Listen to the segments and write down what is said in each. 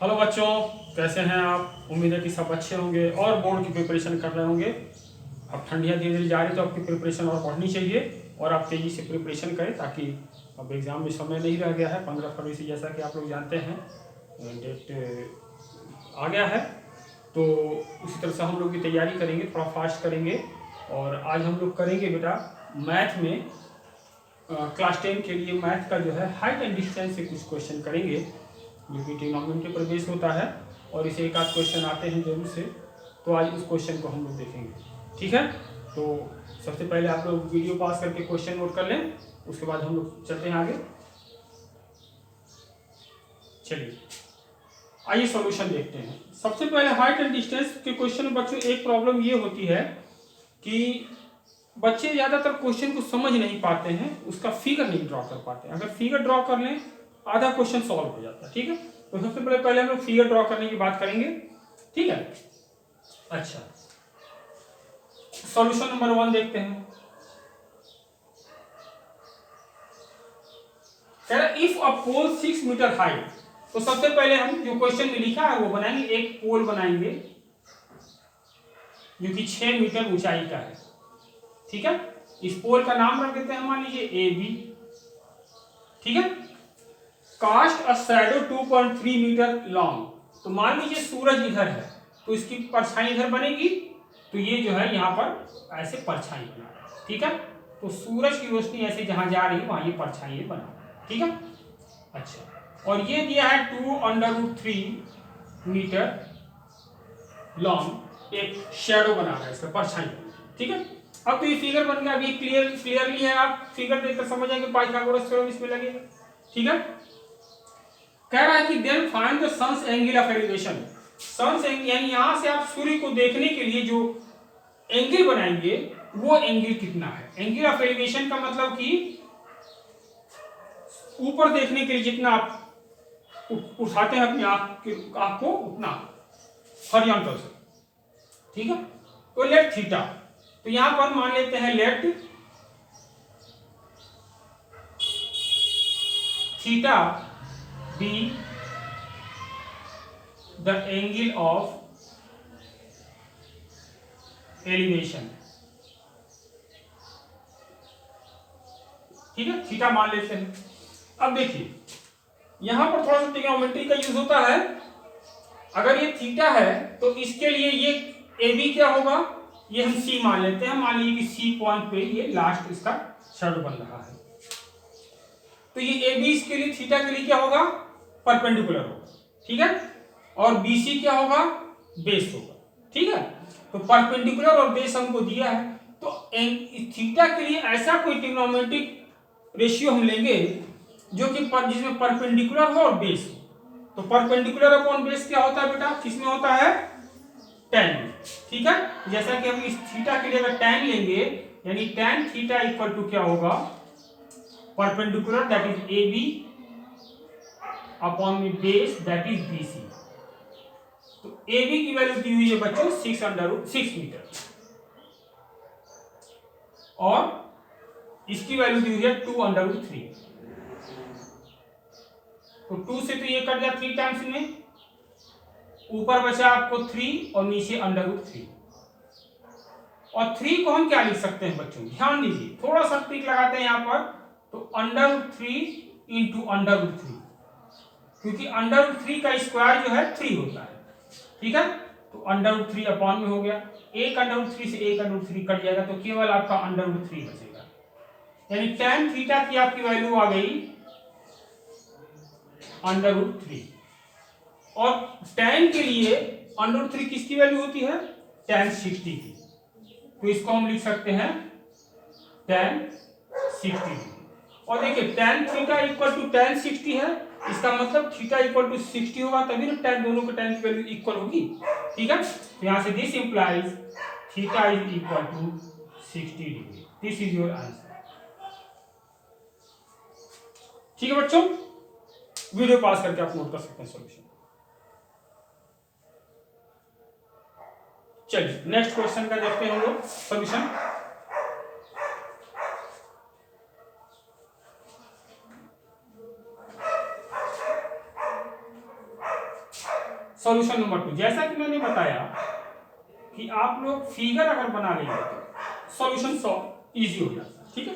Hello बच्चों, कैसे हैं आप। उम्मीद है कि सब अच्छे होंगे और बोर्ड की प्रिपरेशन कर रहे होंगे। अब ठंडियाँ धीरे धीरे जा रही तो आपकी प्रिपरेशन और बढ़नी चाहिए और आप तेज़ी से प्रिपरेशन करें ताकि अब एग्ज़ाम में समय नहीं रह गया है। 15 फरवरी से जैसा कि आप लोग जानते हैं डेट आ गया है, तो उसी तरह से हम लोग भी तैयारी करेंगे, थोड़ा फास्ट करेंगे। और आज हम लोग करेंगे बेटा मैथ में क्लास 10 के लिए मैथ का जो है हाइट एंड डिस्टेंस से कुछ क्वेश्चन करेंगे जो कि ट्रिग्नोमेट्री पर बेस होता है और इसे एक आध क्वेश्चन आते हैं जरूर से। तो आज उस क्वेश्चन को हम लोग देखेंगे, ठीक है। तो सबसे पहले आप लोग वीडियो पास करके क्वेश्चन नोट कर लें, उसके बाद हम लोग चलते हैं आगे। चलिए आइए सॉल्यूशन देखते हैं। सबसे पहले हाइट एंड डिस्टेंस के क्वेश्चन में बच्चों एक प्रॉब्लम ये होती है कि बच्चे ज़्यादातर क्वेश्चन को समझ नहीं पाते हैं, उसका फिगर नहीं ड्रॉ कर पाते हैं। अगर फिगर ड्रॉ कर लें आधा क्वेश्चन सॉल्व हो जाता है, ठीक है। तो सबसे पहले हम लोग फिगर ड्रॉ करने की बात करेंगे, ठीक है। अच्छा, सॉल्यूशन नंबर 1 देखते हैं। कह रहा if a pole 6 metre height, तो सबसे पहले हम जो क्वेश्चन में लिखा है वो बनाएंगे। एक पोल बनाएंगे जो कि 6 मीटर ऊंचाई का है, ठीक है। इस पोल का नाम रख देते हैं, मान लीजिए ए बी, ठीक है। Cast a shadow 2.3 metre long, तो मान लीजिए सूरज इधर है तो इसकी परछाई इधर बनेगी, तो ये जो है यहाँ पर ऐसे परछाई बना, ठीक है। तो सूरज की रोशनी ऐसे जहां जा रही है वहां ये परछाई बना, ठीक है। अच्छा, और ये दिया है 2√3 मीटर लॉन्ग, एक शेडो बना रहा है इसका परछाई, ठीक है। अब तो ये फिगर बन गया, अभी क्लियरली है, आप फिगर देखकर समझ जाएंगे पाइथागोरस थ्योरम इसमें लगेगा, ठीक है। कह रहा है कि then find the sun's angle of elevation. Sun's यानी यहां से आप सूर्य को देखने के लिए जो एंगल बनाएंगे वो एंगल कितना है। एंगल ऑफ एलिवेशन का मतलब कि ऊपर देखने के लिए जितना आप उठाते हैं अपनी आंख को उतना हॉरिजॉन्टल से, ठीक है। तो लेट थीटा, तो यहां पर मान लेते हैं let theta be the angle of elevation, ठीक है। थीटा मान लेते हैं। अब देखिए यहां पर थोड़ा सा ट्रिग्नोमेट्री का यूज होता है। अगर ये थीटा है तो इसके लिए ये ए बी क्या होगा, ये हम सी मान लेते हैं। मान लीजिए कि सी पॉइंट पे ये लास्ट इसका शैडो बन रहा है, तो ये ए बी इसके लिए थीटा के लिए क्या होगा, परपेंडिकुलर होगा, ठीक है। और बी सी क्या होगा, बेस होगा, ठीक है। तो परपेंडिकुलर और बेस हमको दिया है, तो थीटा के लिए ऐसा कोई ट्रिग्नोमेट्रिक रेशियो हम लेंगे जो कि जिसमें परपेंडिकुलर हो और बेस हो। तो परपेंडिकुलर अपॉन बेस क्या होता है बेटा, किसमें होता है, tan, ठीक है। जैसा कि हम इस थीटा के लिए अगर tan लेंगे यानी tan थीटा इक्वल टू क्या होगा, perpendicular that is A B upon में base that is B C. तो ए बी की वैल्यू दी हुई है बच्चों 6 मीटर और इसकी वैल्यू दी हुई है 2√3। तो 2 से तो ये कट गया 3 टाइम्स में, ऊपर बचा आपको 3 और नीचे √3। और 3 को हम क्या लिख सकते हैं बच्चों, ध्यान दीजिए, थोड़ा सा ट्रिक लगाते हैं यहां पर। तो √3 इंटू √3, क्योंकि √3 का स्क्वायर जो है 3 होता है, ठीक है। तो √3 अपॉन में हो गया, एक √3 से एक √3 कट जाएगा तो केवल आपका √3 बचेगा। यानी tan थीटा की आपकी वैल्यू आ गई √3। और tan के लिए √3 किसकी वैल्यू होती है, tan 60 की। तो इसको हम लिख सकते हैं tan 60। और देखिए tan theta equal to tan 60 है, इसका मतलब थीटा इक्वल टू 60 होगा, तभी ना tan दोनों के tan की वैल्यू इक्वल होगी, ठीक है। तो यहां से this implies theta is equal to 60 degree. This is your answer, ठीक है बच्चों। वीडियो पास करके आप नोट कर सकते हैं सॉल्यूशन। चलिए नेक्स्ट क्वेश्चन का देखते हैं हम लोग सॉल्यूशन। सॉल्यूशन नंबर 2, जैसा कि मैंने बताया कि आप लोग फिगर अगर बना लेंगे तो सॉल्यूशन सॉल्व इजी हो जाता है। ठीक है,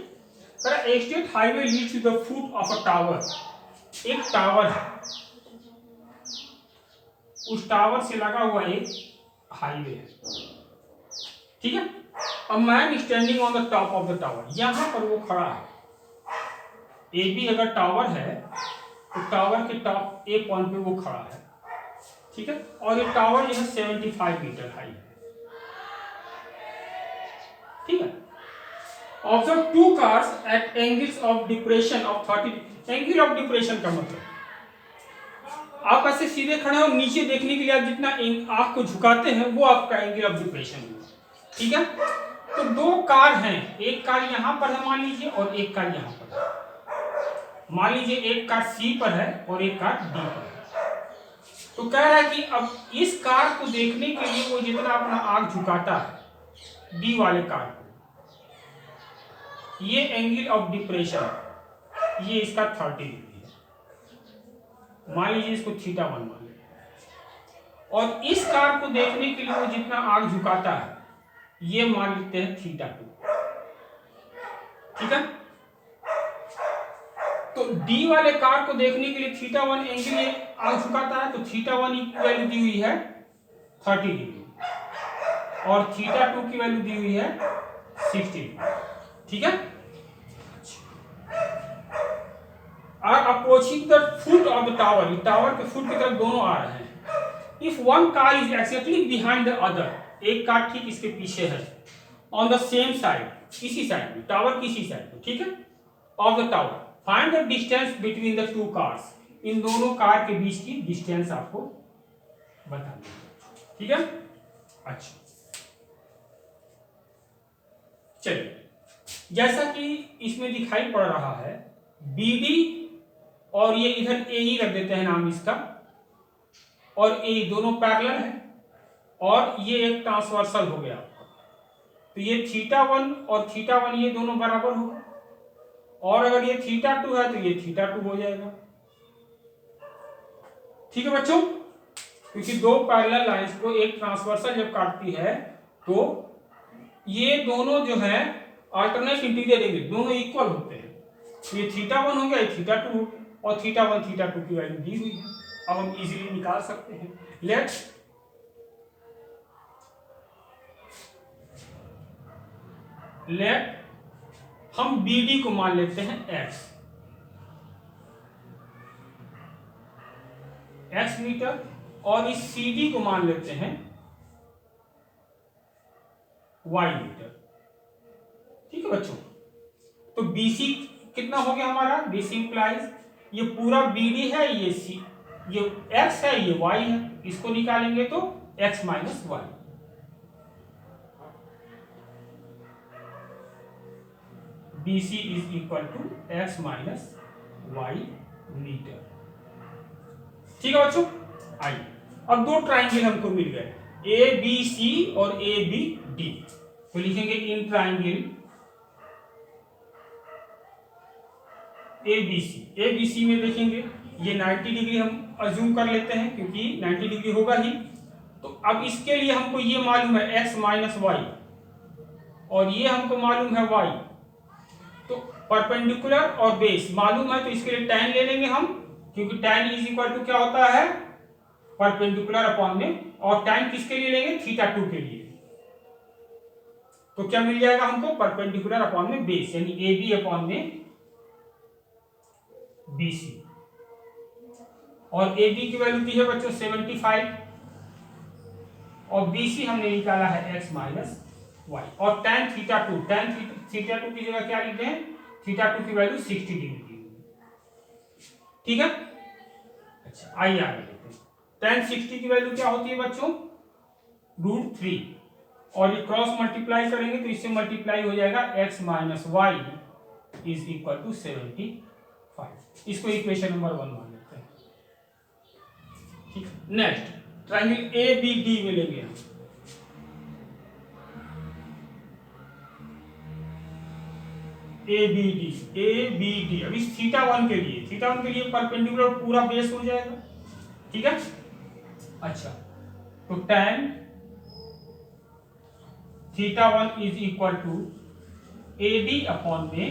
a state highway leads to the foot of a tower. एक टावर है, उस टावर से लगा हुआ एक हाईवे है। ठीक है, a man standing on the top of the tower, यहां पर वो खड़ा है। ए बी अगर टावर है तो टावर के टॉप ए पॉइंट पे वो खड़ा है। ठीक है, और ये टावर जो है 75 मीटर हाई है। ठीक है, observe two cars at angles of depression of 30। Angle of depression का मतलब आप ऐसे सीधे खड़े हो, नीचे देखने के लिए आप जितना आंख को झुकाते हैं वो आपका एंगल ऑफ डिप्रेशन है। ठीक है, तो दो कार हैं, एक कार यहां पर है मान लीजिए और एक कार यहां पर है। मान लीजिए एक कार सी पर है और एक कार डी पर है। तो कह रहा है कि अब इस कार को देखने के लिए वो जितना अपना आंख झुकाता है डी वाले कार को, ये एंगल ऑफ डिप्रेशन ये इसका 30 डिग्री है। मान लीजिए इसको थीटा 1 मान लीजिए, और इस कार को देखने के लिए वो जितना आंख झुकाता है ये मान लेते हैं थीटा 2। ठीक है, तो डी वाले कार को देखने के लिए थीटा 1 एंगल ये आंख झुकाता है, तो थीटा 1 की वैल्यू दी हुई है 30 डिग्री और थीटा 2 की वैल्यू दी हुई है 60 डिग्री। ठीक है, approaching the foot of the tower, tower के फुट की तरफ दोनों आ रहे हैं। If one car is exactly behind the other, एक कार ठीक इसके पीछे है, ऑन द सेम साइड, इसी साइड में, टावर की इसी साइड में। ठीक है, of the tower, find the distance between the two cars, इन दोनों कार के बीच की डिस्टेंस आपको बतानी है। ठीक है, अच्छा चलिए, जैसा कि इसमें दिखाई पड़ रहा है BD और ये इधर AE रख देते हैं नाम इसका, और AE दोनों पैरेलल है और ये एक ट्रांसवर्सल हो गया। तो ये थीटा 1 और थीटा 1 ये दोनों बराबर होगा, और अगर ये थीटा 2 है तो ये थीटा 2 हो जाएगा। ठीक है बच्चों, क्योंकि दो पैरेलल लाइंस को एक ट्रांसवर्सल जब काटती है तो ये दोनों जो है अल्टरनेट इंटीरियर एंगल दोनों इक्वल होते हैं। तो ये थीटा 1 हो गया, ये थीटा 2 हो गया, और थीटा 1 थीटा 2 की वैल्यू दी हुई है। अब हम इजीली निकाल सकते हैं। लेट हम BD को मान लेते हैं x मीटर, और इस CD को मान लेते हैं y मीटर। ठीक है बच्चों, तो BC कितना हो गया हमारा, BC इंप्लाइज ये पूरा BD है, ये x है, ये y है, इसको निकालेंगे तो x minus y। BC is equal to x minus y metre. ठीक है बच्चों, आइए अब दो ट्राइंगल हमको मिल गए, ABC और ABD, तो लिखेंगे इन ट्राइंगल ABC में देखेंगे ये 90 डिग्री हम अज्यूम कर लेते हैं क्योंकि 90 डिग्री होगा ही। तो अब इसके लिए हमको ये मालूम है x माइनस y और ये हमको मालूम है y, तो परपेंडिकुलर और बेस मालूम है, तो इसके लिए tan ले लेंगे हम, क्योंकि tan इज इक्वल टू क्या होता है, परपेंडिकुलर अपॉन में, और tan किसके लिए लेंगे, थीटा 2 के लिए। तो क्या मिल जाएगा हमको, परपेंडिकुलर अपॉन में बेस, यानी AB अपॉन में BC, और AB की वैल्यू दी है बच्चों 75 और BC हमने निकाला है x माइनस y, और tan थीटा 2 की जगह क्या लिखते हैं, थीटा 2 की वैल्यू 60 डिग्री दी हुई। ठीक है, अच्छा आइए आगे देखते हैं। tan 60 की वैल्यू क्या होती है बच्चों, √3, और ये क्रॉस मल्टीप्लाई करेंगे तो इससे मल्टीप्लाई हो जाएगा x minus y is equal to 75। इसको इक्वेशन नंबर 1 मान लेते हैं। ठीक, नेक्स्ट ट्राइंगल ABD में लेंगे हम। ABD अब इस थीटा 1 के लिए परपेंडिकुलर पूरा बेस हो जाएगा। ठीक है, अच्छा, तो tan θ1 is equal to AB upon में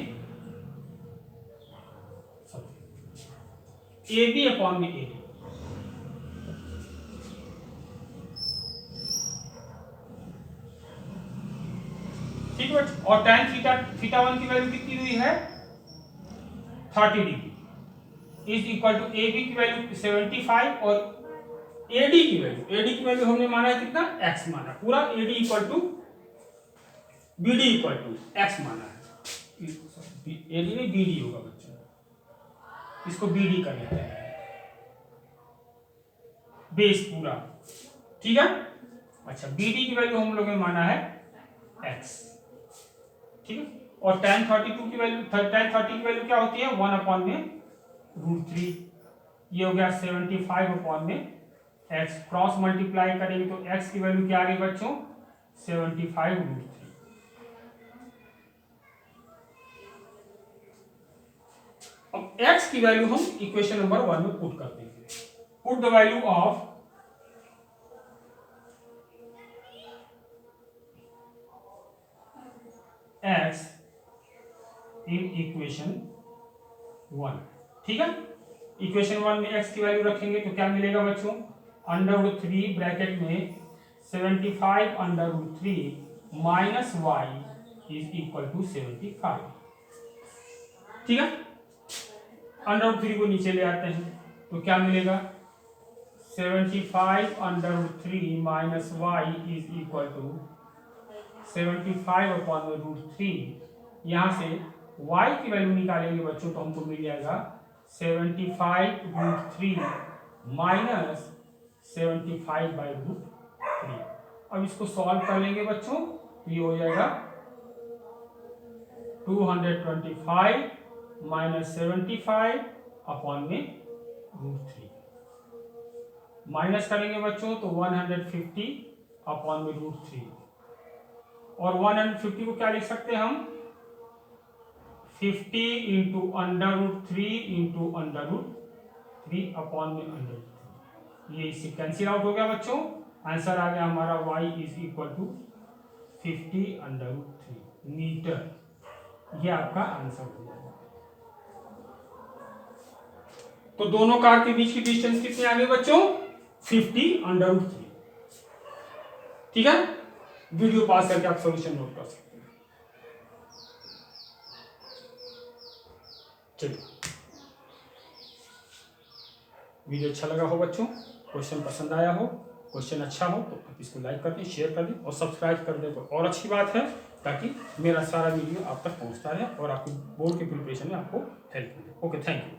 AB अपॉन में AD। ठीक है, और tan θ1 की वैल्यू कितनी हुई है 30 degree is equal to AB की वैल्यू 75 और AD की वैल्यू हमने माना है कितना x माना, पूरा AD equal to BD equal to x माना है। AD में BD होगा बच्चों, इसको BD कर लेते हैं बेस पूरा। ठीक है, अच्छा BD की वैल्यू हम लोगों ने माना है x। ठीक है, और tan 30 की वैल्यू क्या होती है 1 अपॉन में √3, ये हो गया 75 अपॉन में x, क्रॉस मल्टीप्लाई करेंगे तो x की वैल्यू क्या आ गई बच्चों 75 √3। अब x की वैल्यू हम इक्वेशन नंबर 1 में पुट कर देंगे। Put the value of x in equation 1। ठीक है, इक्वेशन 1 में x की वैल्यू रखेंगे तो क्या मिलेगा बच्चों √3 ब्रैकेट में 75 √3 minus y is equal to 75। ठीक है, √3 को नीचे ले आते हैं तो क्या मिलेगा 75 √3 minus y is equal to 75 upon √3। यहाँ से y की वैल्यू निकालेंगे बच्चों तो हमको मिल जाएगा 75 √3 माइनस 75 बाई √3। अब इसको सॉल्व कर लेंगे बच्चों तो ये हो जाएगा 225 माइनस 75 अपॉन में √3, माइनस करेंगे बच्चों तो 150 अपॉन में √3, और 150 को क्या लिख सकते हैं हम 50 इंटू √3 इंटू √3 अपॉन में √3। ये इससे कैंसिल आउट हो गया बच्चों, आंसर आ गया हमारा y is equal to 50 √3 metre. ये आपका आंसर हो जाएगा। तो दोनों कार के बीच की डिस्टेंस कितनी आ गई बच्चों 50 √3। ठीक है, वीडियो पास करके आप सॉल्यूशन नोट कर सकते हैं। चलिए, वीडियो अच्छा लगा हो बच्चों, क्वेश्चन पसंद आया हो, क्वेश्चन अच्छा हो तो आप इसको लाइक कर दें, शेयर कर दें और सब्सक्राइब कर दें तो और अच्छी बात है, ताकि मेरा सारा वीडियो आप तक पहुंचता रहे और आपको बोर्ड के प्रिपरेशन में आपको हेल्प मिले। Okay, thank you.